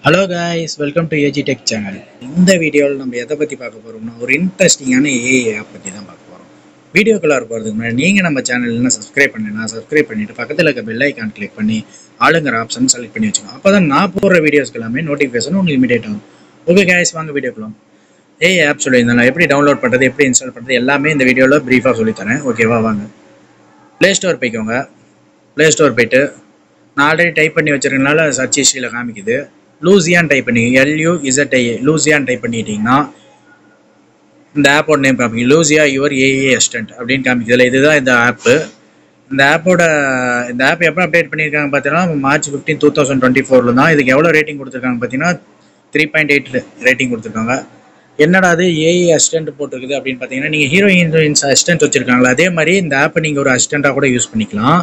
Hello guys, welcome to AG Tech channel. இந்த வீடியோவில் நம்ம எதை பற்றி பார்க்க போகிறோம்னா ஒரு இன்ட்ரெஸ்டிங்கான ஏஐ ஆப் பற்றி தான் பார்க்க போகிறோம். வீடியோக்குள்ளார போகிறதுக்கு முன்னாடி நீங்கள் நம்ம சேனல்னா சப்ஸ்கிரைப் பண்ணிவிட்டு பக்கத்தில் இருக்க பெல் ஐக்கான் கிளிக் பண்ணி ஆளுங்கிற ஆப்ஷன் செலக்ட் பண்ணி வச்சுக்கோங்க. அப்போ தான் நான் போடுற வீடியோஸ்க்கு எல்லாமே நோட்டிஃபிகேஷன் உங்களுக்கு இமீடியட் ஆகும். ஓகே guys, வாங்க வீடியோக்குள்ள. ஏஐ ஆப் சொல்லியிருந்தேன், எப்படி டவுன்லோட் பண்ணுறது, எப்படி இன்ஸ்டால் பண்ணுறது எல்லாமே இந்த வீடியோவில் ப்ரீஃபாக சொல்லித்தரேன். ஓகேவா, வாங்க. ப்ளே ஸ்டோர் போய்க்கோங்க. ப்ளே ஸ்டோர் போய்ட்டு நான் ஆல்ரெடி டைப் பண்ணி வச்சுருக்கனால சர்ச் ஹிஸ்ட்ரியில் காமிக்குது. லூசியான் டைப் பண்ணி LUZIA லூசியான் டைப் பண்ணிட்டீங்கன்னா இந்த ஆப்போட நேம் காமிக்கு. லூசியா யுவர் ஏஏ அசிஸ்டன்ட் அப்படின்னு காமிக்குதுல, இதுதான் இந்த ஆப்பு. இந்த ஆப் எப்போ அப்டேட் பண்ணியிருக்காங்க பார்த்தீங்கன்னா March 15, 2024 தான். இதுக்கு எவ்வளோ ரேட்டிங் கொடுத்துருக்காங்க பார்த்தீங்கன்னா 3.8 ரேட்டிங் கொடுத்துருக்காங்க. என்னடா அது ஏஐ அசிஸ்டன்ட் போட்டிருக்குது அப்படின்னு பார்த்தீங்கன்னா, நீங்கள் ஹீரோயின்ஸ் அசிஸ்டன்ட் வச்சுருக்காங்களா, அதே மாதிரி இந்த ஆப்பை நீங்கள் ஒரு அசிஸ்டண்ட்டாக கூட யூஸ் பண்ணிக்கலாம்.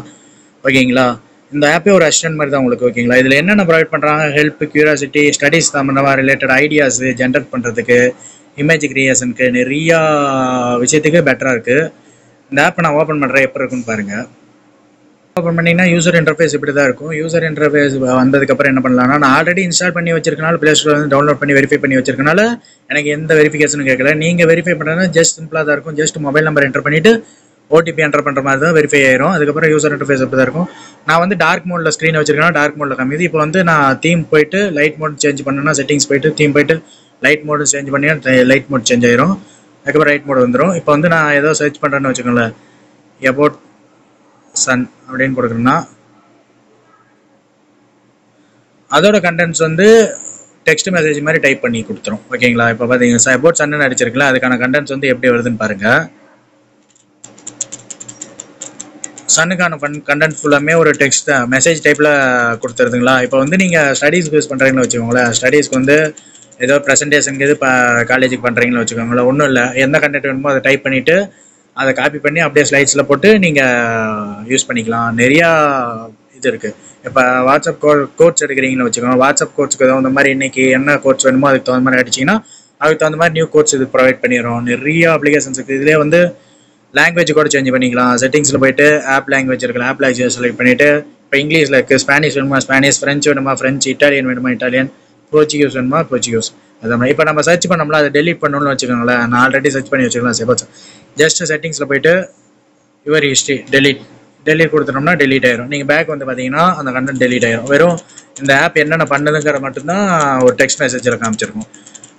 ஓகேங்களா, இந்த ஆப்பே ஒரு அசிஸ்டன்ட் மாதிரி தான் உங்களுக்கு. ஓகேங்களா, இதில் என்னென்ன ப்ரொவைட் பண்ணுறாங்க, ஹெல்ப், கியூரியாசிட்டி, ஸ்டடீஸ் சம்மந்தமாக ரிலேட்டட் ஐடியாஸ் ஜென்ரேட் பண்ணுறதுக்கு, இமேஜ் கிரியேஷனுக்கு, நிறையா விஷயத்துக்கு பெட்டராக இருக்குது. இந்த ஆப்பை நான் ஓப்பன் பண்ணுறேன், எப்போ இருக்குன்னு பாருங்கள். ஓப்பன் பண்ணிங்கன்னா யூசர் இன்டர்ஃபேஸ் இப்படி தான் இருக்கும். யூசர் இன்டர்ஃபேஸ் வந்ததுக்கப்புறம் என்ன பண்ணலாம்னா, நான் ஆல்ரெடி இன்ஸ்டால் பண்ணி வச்சிருக்கனால ப்ளே ஸ்டோர் வந்து டவுன்லோட் பண்ணி வெரிஃபை பண்ணி வச்சிருக்கனால எனக்கு எந்த வெரிஃபிகேஷனும் கேட்கல. நீங்கள் வெரிஃபை பண்ணுறதுனா ஜஸ்ட் சிம்பிளாக தான் இருக்கும். ஜஸ்ட் மொபைல் நம்பர் என்டர் பண்ணிவிட்டு OTP என்டர் பண்ணுற மாதிரி தான் வெரிஃபை ஆயிரும். அதுக்கப்புறம் யூசர் இன்டர்ஃபேஸ் அப்படி தான் இருக்கும். நான் வந்து டார்க் மோடில் ஸ்க்ரீன் வச்சிருக்கேன்னா டார்க் மோடில் காமிது. இப்போ வந்து நான் தீம் போயிட்டு லைட் மோட் சேஞ்ச் பண்ணேன்னா செட்டிங்ஸ் போயிட்டு தீம் போயிட்டு லைட் மோடு சேஞ்ச் பண்ணி லைட் மோட் சேஞ்ச் ஆயிரும். அதுக்கப்புறம் ரைட் மோடு வந்துடும். இப்போ வந்து நான் ஏதோ சர்ச் பண்ணுறேன்னு வச்சுக்கோங்களேன், அபவுட் சன் அப்படின்னு கொடுக்குறேன்னா அதோட கண்டென்ட்ஸ் வந்து டெக்ஸ்ட் மெசேஜ் மாதிரி டைப் பண்ணி கொடுத்துரும். ஓகேங்களா, இப்போ பார்த்தீங்கன்னா அபவுட் சன்னு அடிச்சிருக்கல, அதுக்கான கண்டென்ட்ஸ் வந்து எப்படி வருதுன்னு பாருங்கள். சன்னுக்கான கண்டென்ட் ஃபுல்லாமே ஒரு டெக்ஸ்ட் மெசேஜ் டைப்பில் கொடுத்துருதுங்களா. இப்போ வந்து நீங்கள் ஸ்டடீஸ்க்கு யூஸ் பண்ணுறீங்கன்னு வச்சுக்கோங்களேன், ஸ்டடீஸ்க்கு வந்து ஏதோ ப்ரெசன்டேஷனுக்கு இது இப்போ காலேஜுக்கு பண்ணுறீங்கன்னு வச்சுக்கோங்களேன், ஒன்றும் இல்லை, எந்த கண்டென்ட் வேணுமோ அதை டைப் பண்ணிவிட்டு அதை காப்பி பண்ணி அப்படியே ஸ்லைட்ஸில் போட்டு நீங்கள் யூஸ் பண்ணிக்கலாம். நிறையா இது இருக்குது. இப்போ வாட்ஸ்அப் கோட்ஸ் எடுக்கிறீங்கன்னு வச்சுக்கோங்க, வாட்ஸ்அப் கோட்ஸுக்கு தகுந்த மாதிரி இன்றைக்கி என்ன கோட்ஸ் வேணுமோ அதுக்கு தகுந்த மாதிரி அடிச்சிங்கன்னா அதுக்கு தகுந்த மாதிரி நியூ கோட்ஸ் இது ப்ரொவைட் பண்ணிடுறோம். நிறைய அப்ளிகேஷன்ஸ் இருக்குது. இதிலே வந்து லாங்குவேஜ் கூட சேஞ்ச் பண்ணிக்கலாம். செட்டிங்ஸில் போய்ட்டு ஆப் லாங்குவேஜ் இருக்கலாம், ஆப் லாங்குவேஜ் செலக்ட் பண்ணிவிட்டு இப்போ இங்கிலீஷில் இருக்குது, ஸ்பானிஷ் வேணுமா ஸ்பானிஷ், ஃப்ரெஞ்ச் வேணுமா ஃப்ரெஞ்ச், இட்டாலியன் வேணுமா இட்டாலியன், போர்ச்சுகீஸ் வேணுமா போர்ச்சுகீஸ். அது மாதிரி இப்போ நம்ம சர்ச் பண்ணோம்ல அதை டெலிட் பண்ணணும்னு வச்சுக்கோங்களேன். நான் ஆல்ரெடி சர்ச் பண்ணி வச்சுக்கலாம். சப்போஸ் ஜஸ்ட் செட்டிங்ஸில் போய்ட்டு யுவர் ஹிஸ்ட்ரி டெலிட் கொடுத்துட்டோம்னா டெலிட் ஆயிரும். நீங்கள் பேக் வந்து பார்த்தீங்கன்னா அந்த கண்டென்ட் டெலிட் ஆயிரும். வெறும் இந்த ஆப் என்னென்ன பண்ணுதுங்கிற மட்டும்தான் ஒரு டெக்ஸ்ட் மெசேஜில் காமிச்சிருக்கும்.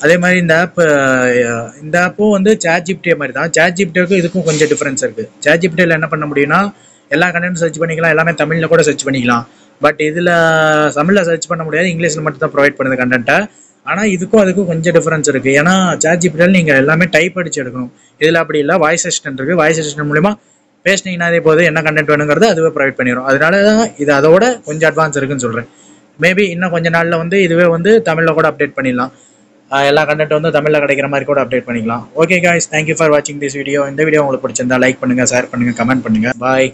அதே மாதிரி இந்த ஆப்பும் வந்து ChatGPT மாதிரி தான். ChatGPTக்கும் இதுக்கும் கொஞ்சம் டிஃப்ரென்ஸ் இருக்குது. ChatGPTயில் என்ன பண்ண முடியும்னா எல்லா கண்டென்ட்டும் சர்ச் பண்ணிக்கலாம், எல்லாமே தமிழில் கூட சர்ச் பண்ணிக்கலாம். பட் இதில் தமிழில் சர்ச் பண்ண முடியாது, இங்கிலீஷில் மட்டும் தான் ப்ரொவைட் பண்ணுது கண்டென்ட்டை. ஆனால் இதுக்கும் அதுக்கும் கொஞ்சம் டிஃப்ரென்ஸ் இருக்குது. ஏன்னா ChatGPTயில் நீங்கள் எல்லாமே டைப் அடிச்சு எடுக்கணும், இதில் அப்படி இல்லை. வாய்ஸ் அசிஸ்டன்ட் இருக்குது. வாய்ஸ் அசிஸ்டன்ட் மூலிமா பேசினீங்கன்னாதே போது என்ன கண்டென்ட் வேணுங்கிறது அதுவே ப்ரொவைட் பண்ணிடும். அதனால தான் இது அதோட கொஞ்சம் அட்வான்ஸ் இருக்குன்னு சொல்கிறேன். மேபி இன்னும் கொஞ்சம் நாளில் வந்து இதுவே வந்து தமிழில் கூட அப்டேட் பண்ணிடலாம். எல்லா கண்டென்ட் வந்து தமிழில் கிடைக்கிற மாதிரி கூட அப்டேட் பண்ணிக்கலாம். Okay guys, thank you for watching this video. இந்த வீடியோ உங்களுக்கு பிடிச்சிருந்தா லைக் பண்ணுங்கள், ஷேர் பண்ணுங்கள், கமெண்ட் பண்ணுங்கள். பாய்.